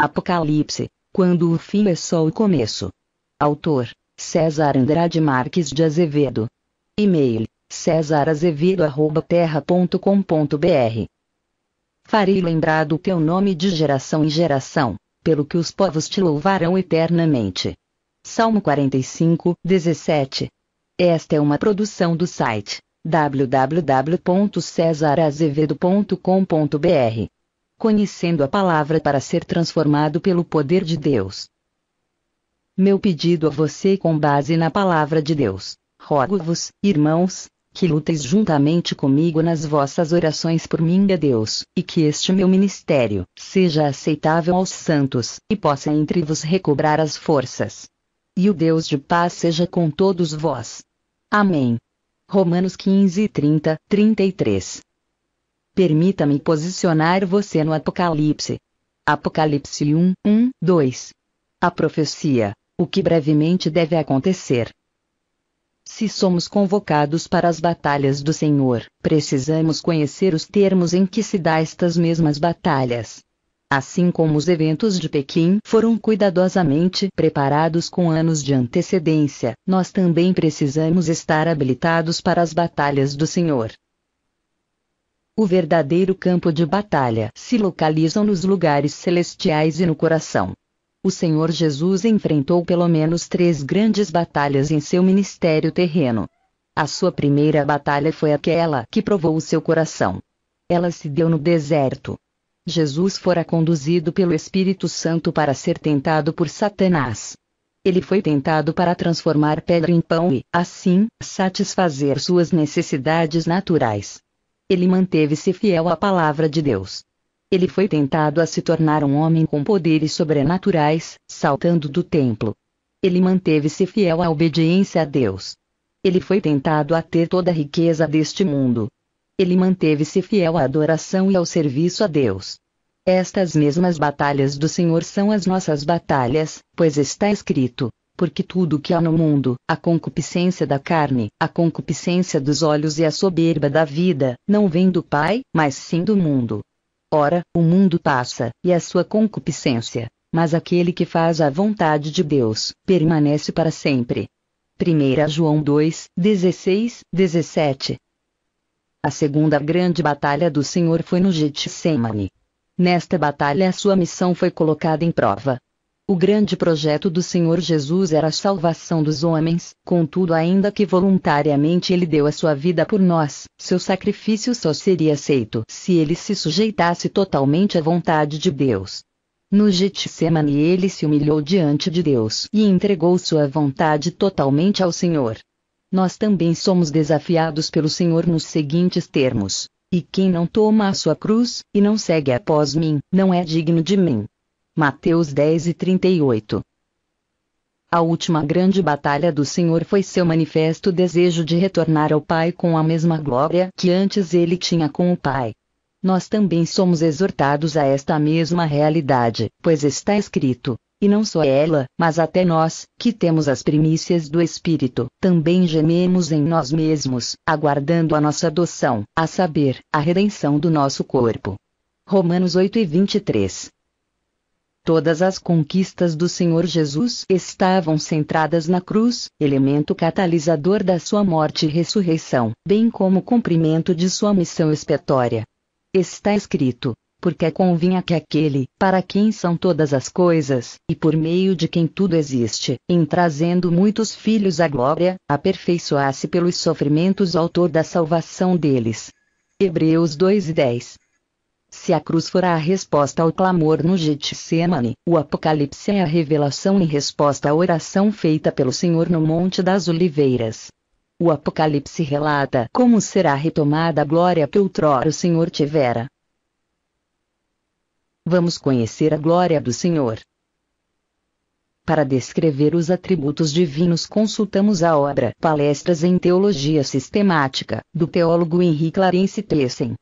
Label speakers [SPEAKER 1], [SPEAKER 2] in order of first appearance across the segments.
[SPEAKER 1] Apocalipse, quando o fim é só o começo. Autor: César Andrade Marques de Azevedo. E-mail: cesarazevedo@terra.com.br. Farei lembrar do teu nome de geração em geração, pelo que os povos te louvarão eternamente. Salmo 45, 17. Esta é uma produção do site www.cesarazevedo.com.br. Conhecendo a palavra para ser transformado pelo poder de Deus. Meu pedido a você com base na palavra de Deus: rogo-vos, irmãos, que luteis juntamente comigo nas vossas orações por mim a Deus, e que este meu ministério seja aceitável aos santos, e possa entre vos recobrar as forças. E o Deus de paz seja com todos vós. Amém. Romanos 15, 30, 33. Permita-me posicionar você no Apocalipse. Apocalipse 1, 1, 2. A profecia, o que brevemente deve acontecer. Se somos convocados para as batalhas do Senhor, precisamos conhecer os termos em que se dá estas mesmas batalhas. Assim como os eventos de Pequim foram cuidadosamente preparados com anos de antecedência, nós também precisamos estar habilitados para as batalhas do Senhor. O verdadeiro campo de batalha se localiza nos lugares celestiais e no coração. O Senhor Jesus enfrentou pelo menos 3 grandes batalhas em seu ministério terreno. A sua primeira batalha foi aquela que provou o seu coração. Ela se deu no deserto. Jesus fora conduzido pelo Espírito Santo para ser tentado por Satanás. Ele foi tentado para transformar pedra em pão e, assim, satisfazer suas necessidades naturais. Ele manteve-se fiel à palavra de Deus. Ele foi tentado a se tornar um homem com poderes sobrenaturais, saltando do templo. Ele manteve-se fiel à obediência a Deus. Ele foi tentado a ter toda a riqueza deste mundo. Ele manteve-se fiel à adoração e ao serviço a Deus. Estas mesmas batalhas do Senhor são as nossas batalhas, pois está escrito: porque tudo o que há no mundo, a concupiscência da carne, a concupiscência dos olhos e a soberba da vida, não vem do Pai, mas sim do mundo. Ora, o mundo passa, e a sua concupiscência, mas aquele que faz a vontade de Deus, permanece para sempre. 1 João 2, 16, 17. A segunda grande batalha do Senhor foi no Getsêmani. Nesta batalha a sua missão foi colocada em prova. O grande projeto do Senhor Jesus era a salvação dos homens, contudo, ainda que voluntariamente ele deu a sua vida por nós, seu sacrifício só seria aceito se ele se sujeitasse totalmente à vontade de Deus. No Getsêmani ele se humilhou diante de Deus e entregou sua vontade totalmente ao Senhor. Nós também somos desafiados pelo Senhor nos seguintes termos: e quem não toma a sua cruz, e não segue após mim, não é digno de mim. Mateus 10 e 38. A última grande batalha do Senhor foi seu manifesto desejo de retornar ao Pai com a mesma glória que antes ele tinha com o Pai. Nós também somos exortados a esta mesma realidade, pois está escrito: e não só ela, mas até nós, que temos as primícias do Espírito, também gememos em nós mesmos, aguardando a nossa adoção, a saber, a redenção do nosso corpo. Romanos 8 e 23. Todas as conquistas do Senhor Jesus estavam centradas na cruz, elemento catalisador da sua morte e ressurreição, bem como o cumprimento de sua missão expiatória. Está escrito: porque convinha que aquele, para quem são todas as coisas, e por meio de quem tudo existe, em trazendo muitos filhos à glória, aperfeiçoasse pelos sofrimentos o autor da salvação deles. Hebreus 2 e 10. Se a cruz for a resposta ao clamor no Getsêmani, o Apocalipse é a revelação em resposta à oração feita pelo Senhor no Monte das Oliveiras. O Apocalipse relata como será retomada a glória que outrora o Senhor tivera. Vamos conhecer a glória do Senhor. Para descrever os atributos divinos consultamos a obra Palestras em Teologia Sistemática, do teólogo Henri Clarence Thyssen.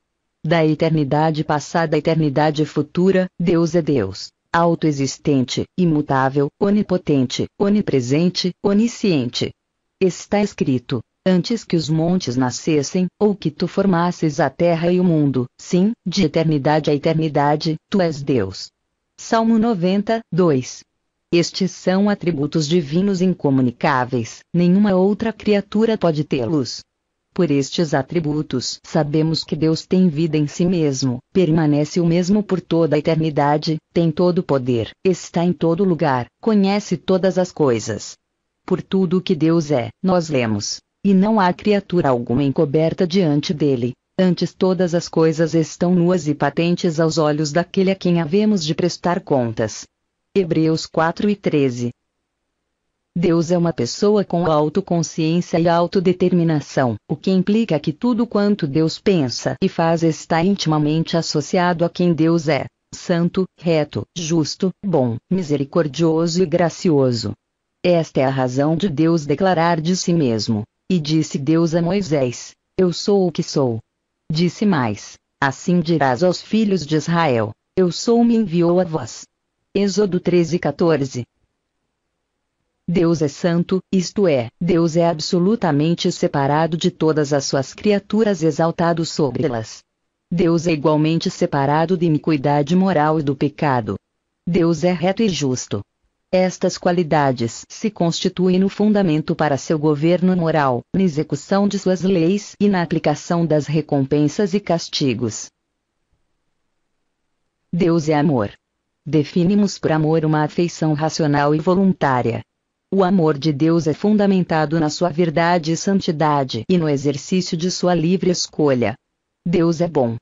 [SPEAKER 1] Da eternidade passada à eternidade futura, Deus é Deus, autoexistente, imutável, onipotente, onipresente, onisciente. Está escrito: antes que os montes nascessem, ou que tu formasses a terra e o mundo, sim, de eternidade a eternidade, tu és Deus. Salmo 92. Estes são atributos divinos incomunicáveis, nenhuma outra criatura pode tê-los. Por estes atributos, sabemos que Deus tem vida em si mesmo, permanece o mesmo por toda a eternidade, tem todo o poder, está em todo lugar, conhece todas as coisas. Por tudo que Deus é, nós lemos, e não há criatura alguma encoberta diante dele. Antes todas as coisas estão nuas e patentes aos olhos daquele a quem havemos de prestar contas. Hebreus 4:13. Deus é uma pessoa com autoconsciência e autodeterminação, o que implica que tudo quanto Deus pensa e faz está intimamente associado a quem Deus é: santo, reto, justo, bom, misericordioso e gracioso. Esta é a razão de Deus declarar de si mesmo. E disse Deus a Moisés: Eu sou o que sou. Disse mais: Assim dirás aos filhos de Israel: Eu sou, me enviou a vós. Êxodo 13:14. Deus é santo, isto é, Deus é absolutamente separado de todas as suas criaturas, exaltado sobre elas. Deus é igualmente separado da iniquidade moral e do pecado. Deus é reto e justo. Estas qualidades se constituem no fundamento para seu governo moral, na execução de suas leis e na aplicação das recompensas e castigos. Deus é amor. Definimos por amor uma afeição racional e voluntária. O amor de Deus é fundamentado na sua verdade e santidade e no exercício de sua livre escolha. Deus é bom.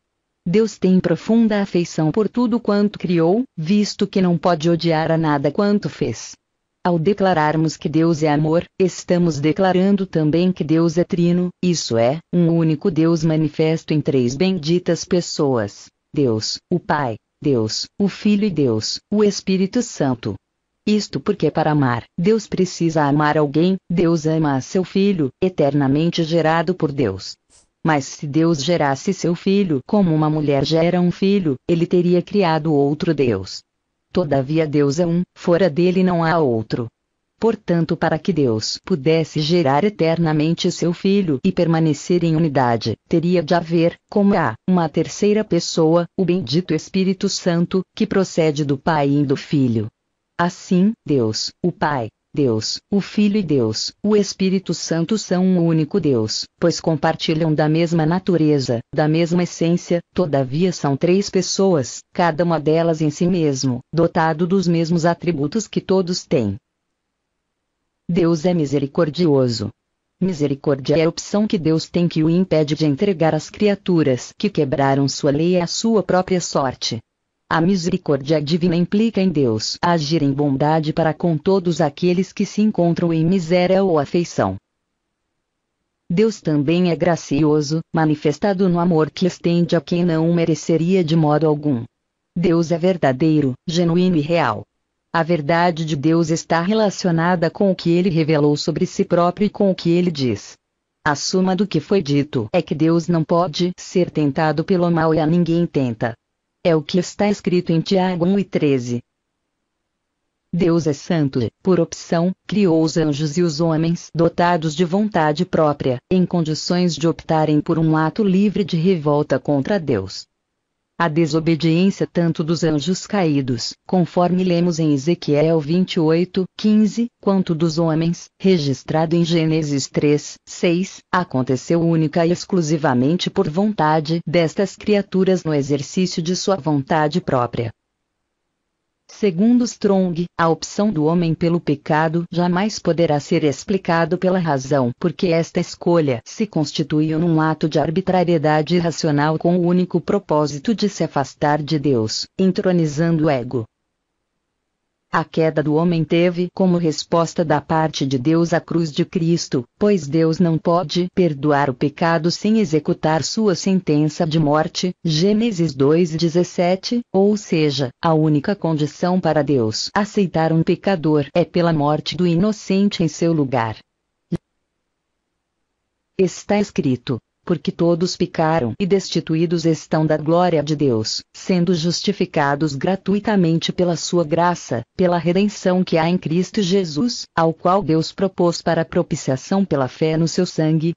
[SPEAKER 1] Deus tem profunda afeição por tudo quanto criou, visto que não pode odiar a nada quanto fez. Ao declararmos que Deus é amor, estamos declarando também que Deus é trino, isso é, um único Deus manifesto em três benditas pessoas: Deus, o Pai, Deus, o Filho e Deus, o Espírito Santo. Isto porque para amar, Deus precisa amar alguém. Deus ama a seu Filho, eternamente gerado por Deus. Mas se Deus gerasse seu Filho como uma mulher gera um filho, ele teria criado outro Deus. Todavia Deus é um, fora dele não há outro. Portanto, para que Deus pudesse gerar eternamente seu Filho e permanecer em unidade, teria de haver, como há, uma terceira pessoa, o bendito Espírito Santo, que procede do Pai e do Filho. Assim, Deus, o Pai, Deus, o Filho e Deus, o Espírito Santo são um único Deus, pois compartilham da mesma natureza, da mesma essência, todavia são três pessoas, cada uma delas em si mesmo, dotado dos mesmos atributos que todos têm. Deus é misericordioso. Misericórdia é a opção que Deus tem que o impede de entregar às criaturas que quebraram sua lei à sua própria sorte. A misericórdia divina implica em Deus agir em bondade para com todos aqueles que se encontram em miséria ou afeição. Deus também é gracioso, manifestado no amor que estende a quem não o mereceria de modo algum. Deus é verdadeiro, genuíno e real. A verdade de Deus está relacionada com o que ele revelou sobre si próprio e com o que ele diz. A suma do que foi dito é que Deus não pode ser tentado pelo mal e a ninguém tenta. É o que está escrito em Tiago 1:13. Deus é santo e, por opção, criou os anjos e os homens dotados de vontade própria, em condições de optarem por um ato livre de revolta contra Deus. A desobediência tanto dos anjos caídos, conforme lemos em Ezequiel 28:15, quanto dos homens, registrado em Gênesis 3:6, aconteceu única e exclusivamente por vontade destas criaturas no exercício de sua vontade própria. Segundo Strong, a opção do homem pelo pecado jamais poderá ser explicado pela razão, porque esta escolha se constituiu num ato de arbitrariedade irracional com o único propósito de se afastar de Deus, entronizando o ego. A queda do homem teve como resposta da parte de Deus a cruz de Cristo, pois Deus não pode perdoar o pecado sem executar sua sentença de morte, Gênesis 2:17, ou seja, a única condição para Deus aceitar um pecador é pela morte do inocente em seu lugar. Está escrito: porque todos pecaram e destituídos estão da glória de Deus, sendo justificados gratuitamente pela sua graça, pela redenção que há em Cristo Jesus, ao qual Deus propôs para propiciação pela fé no seu sangue.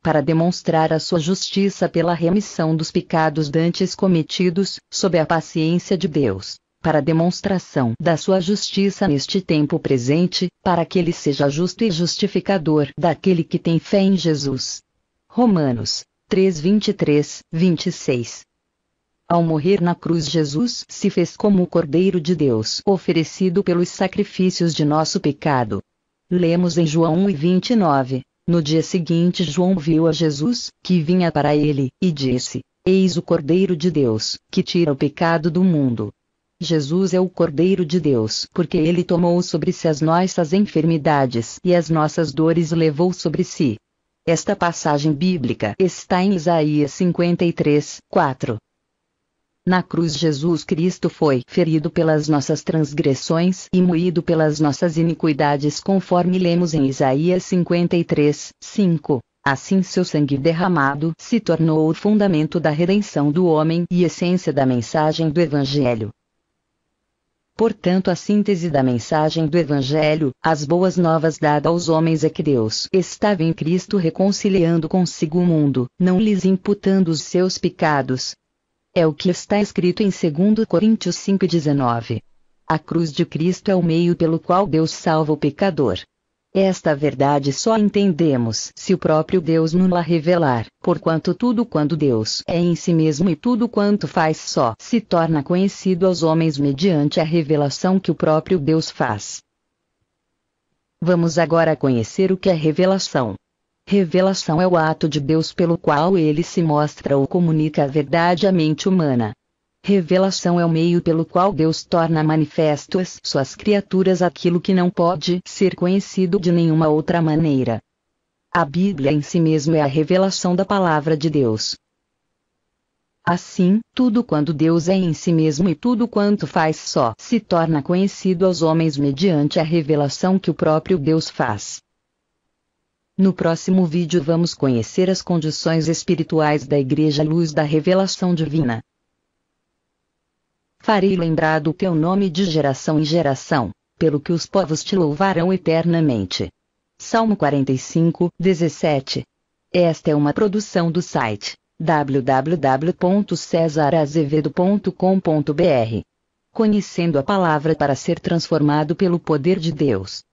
[SPEAKER 1] para demonstrar a sua justiça pela remissão dos pecados dantes cometidos, sob a paciência de Deus, para demonstração da sua justiça neste tempo presente, para que ele seja justo e justificador daquele que tem fé em Jesus. Romanos 3:23, 26. Ao morrer na cruz, Jesus se fez como o Cordeiro de Deus oferecido pelos sacrifícios de nosso pecado. Lemos em João 1:29. No dia seguinte, João viu a Jesus, que vinha para ele, e disse: Eis o Cordeiro de Deus, que tira o pecado do mundo. Jesus é o Cordeiro de Deus, porque ele tomou sobre si as nossas enfermidades e as nossas dores levou sobre si. Esta passagem bíblica está em Isaías 53:4. Na cruz, Jesus Cristo foi ferido pelas nossas transgressões e moído pelas nossas iniquidades, conforme lemos em Isaías 53:5. Assim seu sangue derramado se tornou o fundamento da redenção do homem e essência da mensagem do Evangelho. Portanto, a síntese da mensagem do Evangelho, as boas novas dadas aos homens, é que Deus estava em Cristo reconciliando consigo o mundo, não lhes imputando os seus pecados. É o que está escrito em 2 Coríntios 5:19. A cruz de Cristo é o meio pelo qual Deus salva o pecador. Esta verdade só entendemos se o próprio Deus nos-la revelar, porquanto tudo quanto Deus é em si mesmo e tudo quanto faz só se torna conhecido aos homens mediante a revelação que o próprio Deus faz. Vamos agora conhecer o que é revelação. Revelação é o ato de Deus pelo qual ele se mostra ou comunica a verdade à mente humana. Revelação é o meio pelo qual Deus torna manifesto às suas criaturas aquilo que não pode ser conhecido de nenhuma outra maneira. A Bíblia em si mesmo é a revelação da palavra de Deus. Assim, tudo quanto Deus é em si mesmo e tudo quanto faz só se torna conhecido aos homens mediante a revelação que o próprio Deus faz. No próximo vídeo vamos conhecer as condições espirituais da Igreja à luz da revelação divina. Farei lembrar do teu nome de geração em geração, pelo que os povos te louvarão eternamente. Salmo 45:17. Esta é uma produção do site www.cesarazevedo.com.br. Conhecendo a palavra para ser transformado pelo poder de Deus.